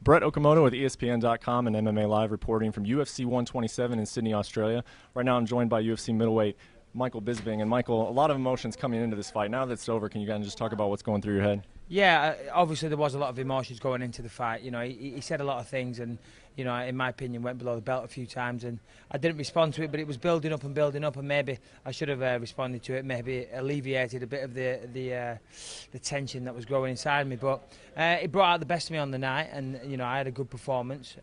Brett Okamoto with ESPN.com and MMA Live reporting from UFC 127 in Sydney, Australia. Right now I'm joined by UFC middleweight Michael Bisping. And Michael, a lot of emotions coming into this fight. Now that it's over, can you guys just talk about what's going through your head? Yeah, obviously there was a lot of emotions going into the fight. You know, he said a lot of things and, you know, in my opinion, went below the belt a few times and I didn't respond to it, but it was building up and maybe I should have responded to it, maybe alleviated a bit of the tension that was growing inside me. But it brought out the best of me on the night and, you know, I had a good performance.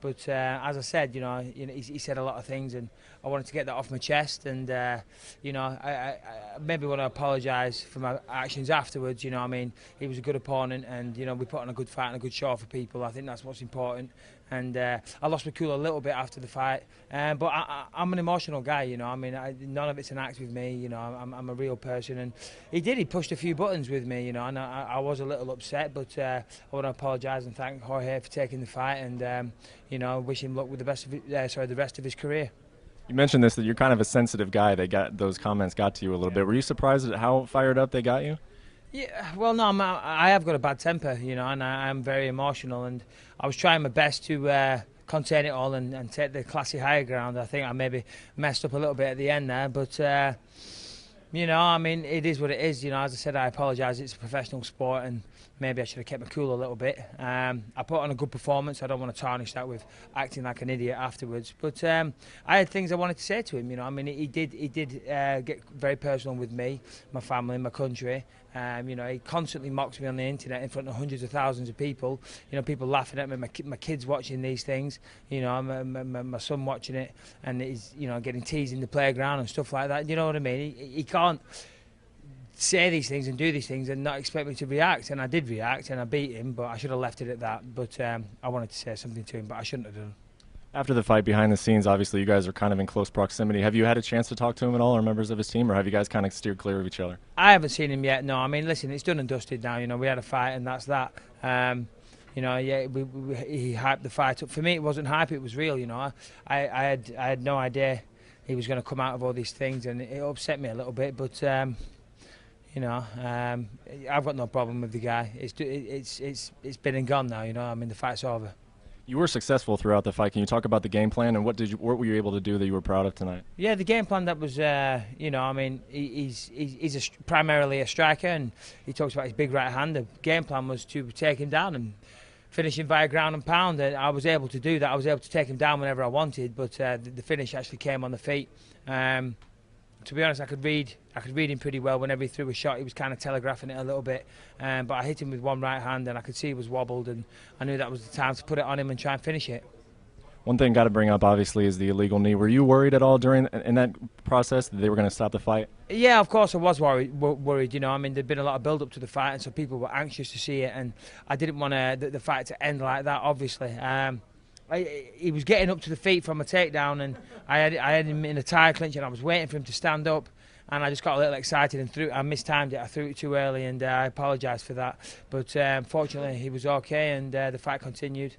But as I said, he said a lot of things, and I wanted to get that off my chest. And I maybe want to apologise for my actions afterwards. You know, I mean, he was a good opponent, and you know, we put on a good fight and a good show for people. I think that's what's important. And I lost my cool a little bit after the fight, but I'm an emotional guy. You know, I mean, none of it's an act with me. You know, I'm a real person, and he pushed a few buttons with me. You know, and I was a little upset, but I want to apologise and thank Jorge for taking the fight, and you know, wish him luck with the rest of his career. You mentioned this, that you're kind of a sensitive guy. Those comments got to you a little bit. Were you surprised at how fired up they got you? Yeah, well, no, I have got a bad temper, you know, and I'm very emotional, and I was trying my best to contain it all and take the classy higher ground. I think I maybe messed up a little bit at the end there, but you know, I mean, it is what it is. You know, as I said, I apologise. It's a professional sport, and maybe I should have kept my cool a little bit. I put on a good performance. I don't want to tarnish that with acting like an idiot afterwards. But I had things I wanted to say to him. You know, I mean, he did get very personal with me, my family, my country. You know, he constantly mocks me on the internet in front of hundreds of thousands of people. You know, people laughing at me, my kids watching these things. You know, my son watching it, and he's, you know, getting teased in the playground and stuff like that. You know what I mean? He can't say these things and do these things and not expect me to react, and I did react and I beat him, but I should have left it at that. But I wanted to say something to him, but I shouldn't have done. After the fight, behind the scenes, obviously you guys are kind of in close proximity. Have you had a chance to talk to him at all, or members of his team, or have you guys kind of steered clear of each other? I haven't seen him yet, no. I mean, listen, it's done and dusted now. You know, we had a fight and that's that. You know, yeah, he hyped the fight up. For me, it wasn't hype, it was real, you know. I had no idea he was going to come out of all these things, and it upset me a little bit, but you know, I've got no problem with the guy. It's been and gone now, you know. I mean, the fight's over. You were successful throughout the fight. Can you talk about the game plan, and what were you able to do that you were proud of tonight? Yeah, the game plan, that was, you know, I mean, he's primarily a striker, and he talks about his big right hand. The game plan was to take him down and finish him via ground and pound, and I was able to do that. I was able to take him down whenever I wanted, but the finish actually came on the feet. To be honest, I could read him pretty well. Whenever he threw a shot, he was kind of telegraphing it a little bit. But I hit him with one right hand, and I could see he was wobbled, and I knew that was the time to put it on him and try and finish it. One thing got to bring up, obviously, is the illegal knee. Were you worried at all in that process that they were going to stop the fight? Yeah, of course I was worried. You know, I mean, there'd been a lot of build-up to the fight, and so people were anxious to see it, and I didn't want the fight to end like that, obviously. He was getting up to the feet from a takedown, and I had him in a tire clinch, and I was waiting for him to stand up, and I just got a little excited and I mistimed it. I threw it too early, and I apologise for that. But fortunately, he was okay, and the fight continued.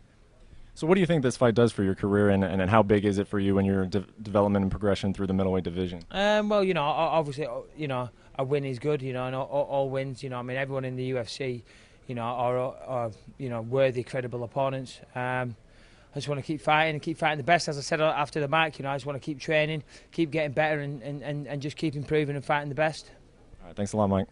So what do you think this fight does for your career, and how big is it for you in your development and progression through the middleweight division? Well, you know, obviously, you know, a win is good, you know, and all wins, you know, I mean, everyone in the UFC, you know, are you know, worthy, credible opponents. I just want to keep fighting the best. As I said after the mic, you know, I just want to keep training, keep getting better, and just keep improving and fighting the best. All right, thanks a lot, Mike.